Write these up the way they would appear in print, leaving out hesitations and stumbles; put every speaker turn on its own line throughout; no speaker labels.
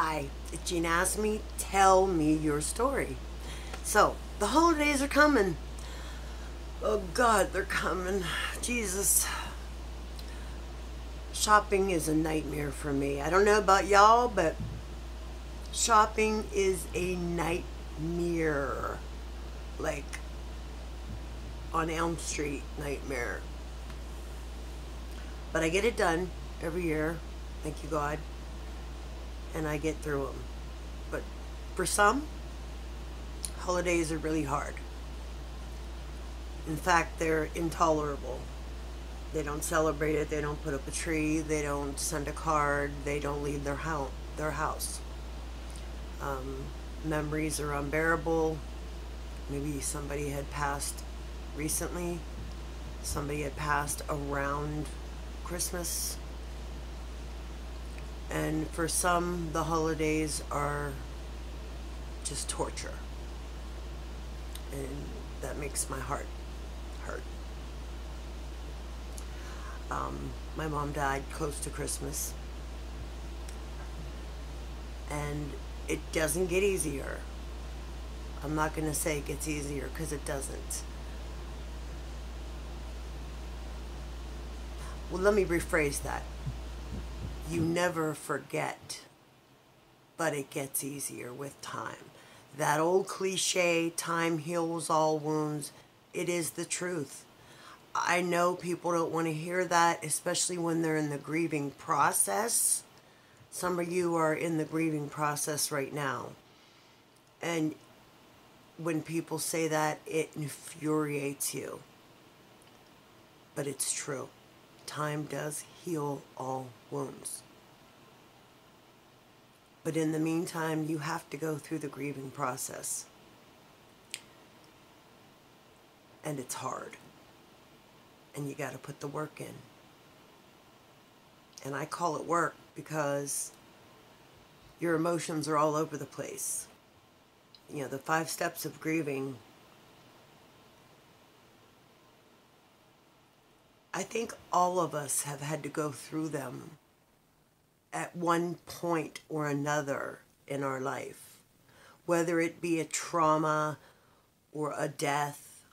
Hi, it's Gene asked me, tell me your story. So, the holidays are coming. Oh God, they're coming. Jesus. Shopping is a nightmare for me. I don't know about y'all, but shopping is a nightmare. Like on Elm Street, nightmare. But I get it done every year. Thank you, God. And I get through them. But for some, holidays are really hard. In fact, they're intolerable. They don't celebrate it. They don't put up a tree. They don't send a card. They don't leave their house. Um, Memories are unbearable. Maybe somebody had passed recently. Somebody had passed around Christmas. And for some, the holidays are just torture. And that makes my heart hurt. My mom died close to Christmas, and it doesn't get easier. I'm not going to say it gets easier because it doesn't. Well, let me rephrase that. You never forget, but it gets easier with time. That old cliche, time heals all wounds, it is the truth. I know people don't want to hear that, especially when they're in the grieving process. Some of you are in the grieving process right now. And when people say that, it infuriates you. But it's true. Time does heal all wounds. But in the meantime, you have to go through the grieving process. And it's hard. And you got to put the work in. And I call it work because your emotions are all over the place. You know, the 5 steps of grieving, I think all of us have had to go through them at one point or another in our life, whether it be a trauma or a death,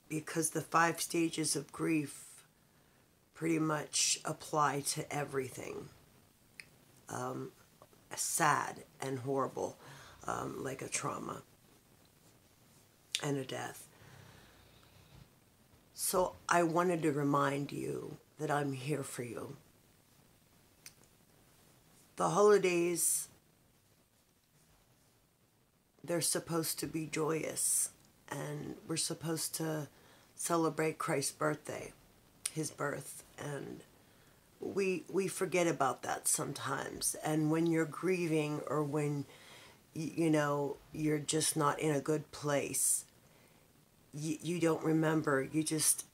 because the 5 stages of grief pretty much apply to everything. Sad and horrible, like a trauma and a death. So I wanted to remind you that I'm here for you. The holidays, they're supposed to be joyous, and we're supposed to celebrate Christ's birthday, his birth, and we forget about that sometimes. And when you're grieving, or when you're just not in a good place, you don't remember. You just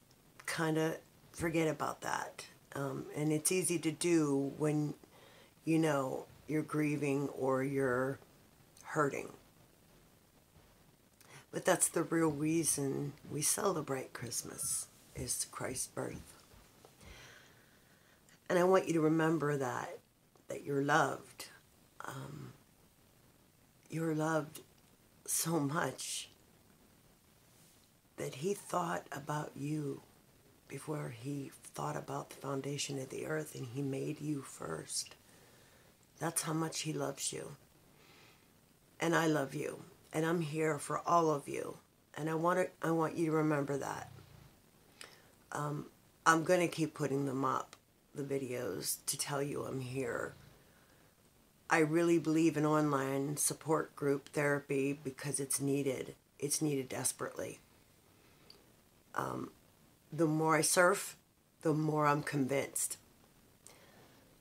kind of forget about that. And it's easy to do when you're grieving or you're hurting. But that's the real reason we celebrate Christmas, is Christ's birth. And I want you to remember that you're loved. You're loved so much that he thought about you before he thought about the foundation of the earth, and he made you first. That's how much he loves you. And I love you. And I'm here for all of you. And I want you to remember that. I'm going to keep putting them up, the videos, to tell you I'm here. I really believe in online support group therapy because it's needed. It's needed desperately. The more I surf, the more I'm convinced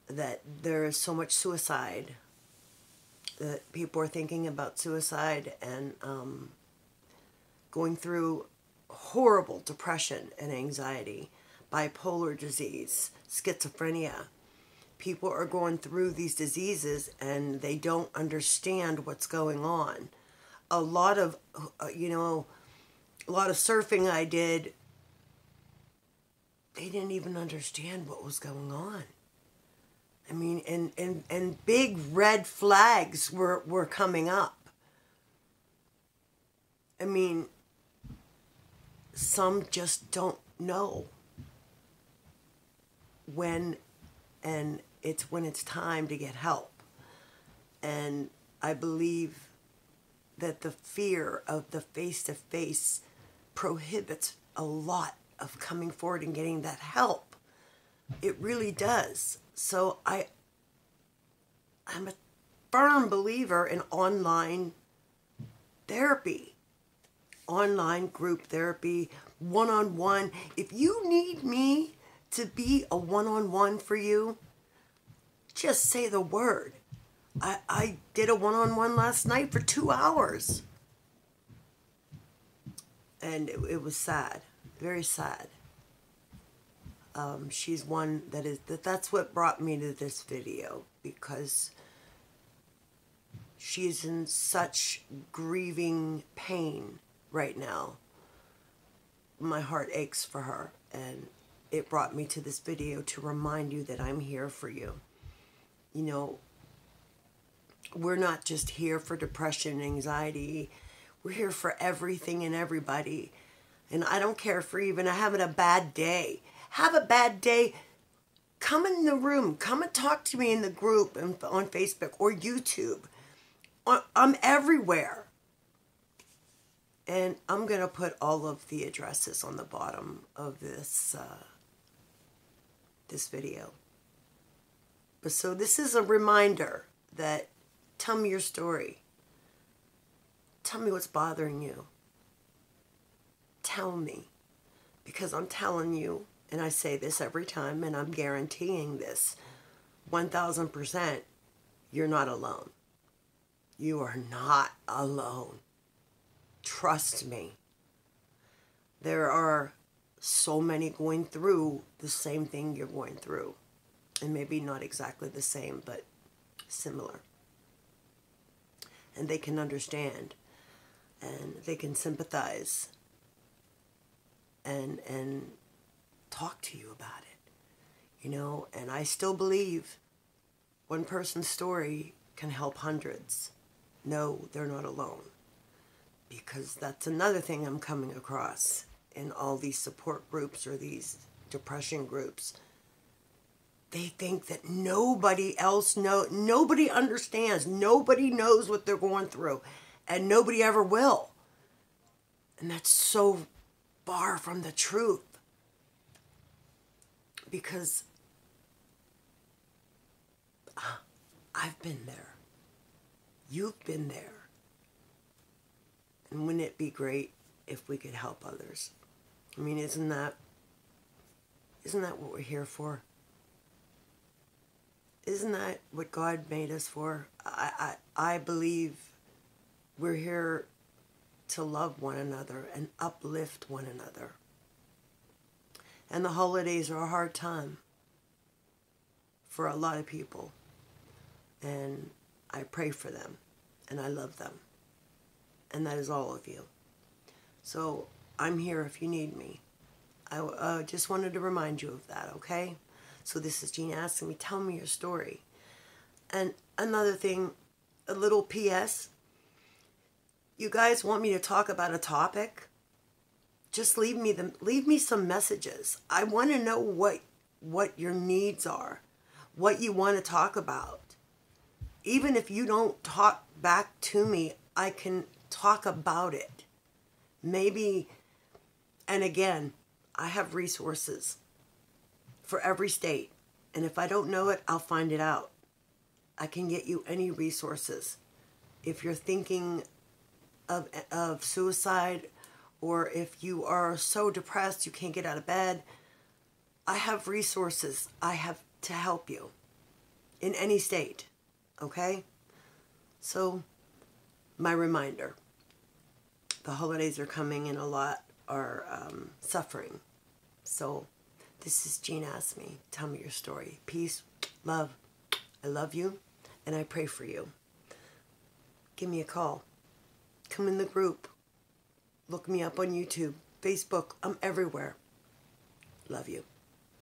that there is so much suicide, that people are thinking about suicide and going through horrible depression and anxiety, bipolar disease, schizophrenia. People are going through these diseases and they don't understand what's going on. A lot of surfing I did, they didn't even understand what was going on. I mean, and big red flags were coming up. I mean, some just don't know when, and it's when it's time to get help. And I believe that the fear of the face-to-face prohibits a lot of coming forward and getting that help. It really does. So I'm a firm believer in online therapy, online group therapy, one-on-one. If you need me to be a one-on-one for you, just say the word. I did a one-on-one last night for 2 hours. And it was sad, very sad. She's one that's what brought me to this video, because she's in such grieving pain right now. My heart aches for her, and it brought me to this video to remind you that I'm here for you. You know, we're not just here for depression and anxiety. We're here for everything and everybody. And I don't care if you're even having a bad day. Have a bad day. Come in the room. Come and talk to me in the group and on Facebook or YouTube. I'm everywhere. And I'm going to put all of the addresses on the bottom of this video. But so this is a reminder that tell me your story. Tell me what's bothering you. Tell me. Because I'm telling you, and I say this every time, and I'm guaranteeing this, 1000%, you're not alone. You are not alone. Trust me. There are so many going through the same thing you're going through. And maybe not exactly the same, but similar. And they can understand. And they can sympathize. And talk to you about it. You know, and I still believe one person's story can help hundreds. No, they're not alone. Because that's another thing I'm coming across in all these support groups or these depression groups. They think that nobody else knows, nobody understands, nobody knows what they're going through, and nobody ever will. And that's so far from the truth. Because I've been there. You've been there. And wouldn't it be great if we could help others? I mean, isn't that what we're here for? Isn't that what God made us for? I believe we're here to love one another and uplift one another. And the holidays are a hard time for a lot of people. And I pray for them. And I love them. And that is all of you. So I'm here if you need me. I just wanted to remind you of that, okay? So this is Jean asking me, tell me your story. And another thing, a little PS. You guys want me to talk about a topic? Just leave me some messages. I want to know what your needs are, what you want to talk about. Even if you don't talk back to me, I can talk about it. Maybe, and again, I have resources for every state. And if I don't know it, I'll find it out. I can get you any resources. If you're thinking of suicide, or if you are so depressed you can't get out of bed, I have resources I have to help you in any state. Okay? So, my reminder. The holidays are coming and a lot are suffering. So, this is Jean Ask Me. Tell me your story. Peace, love. I love you and I pray for you. Give me a call. Come in the group. Look me up on YouTube, Facebook. I'm everywhere. Love you.